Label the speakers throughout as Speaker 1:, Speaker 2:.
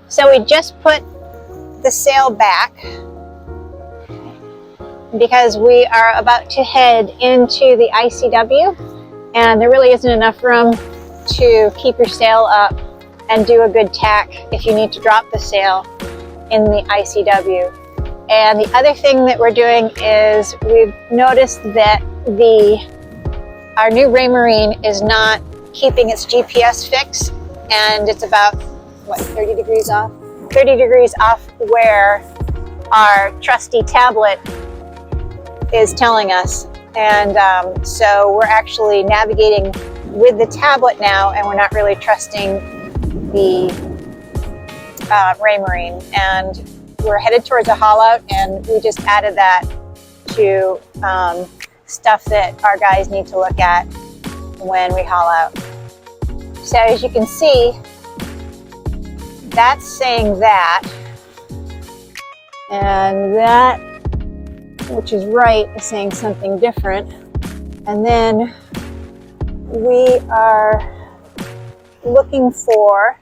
Speaker 1: So we just put the sail back because we are about to head into the ICW, and there really isn't enough room to keep your sail up and do a good tack if you need to drop the sail in the ICW. And the other thing that we're doing is we've noticed that our new Raymarine is not keeping its GPS fix, and it's about, what, 30 degrees off? 30 degrees off where our trusty tablet is telling us. And so we're actually navigating with the tablet now, and we're not really trusting the Raymarine. And we're headed towards a haul out, and we just added that to stuff that our guys need to look at when we haul out. So as you can see, that's saying that, and that, which is right, is saying something different. And then we are looking for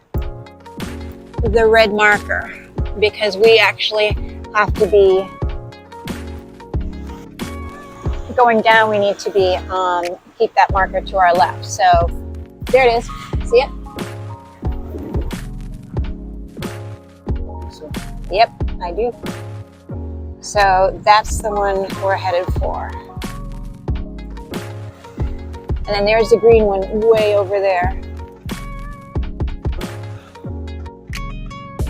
Speaker 1: the red marker, because we actually have to be going down. We need to be keep that marker to our left. So there it is. See it? Yep, I do. So that's the one we're headed for. And then there's the green one way over there.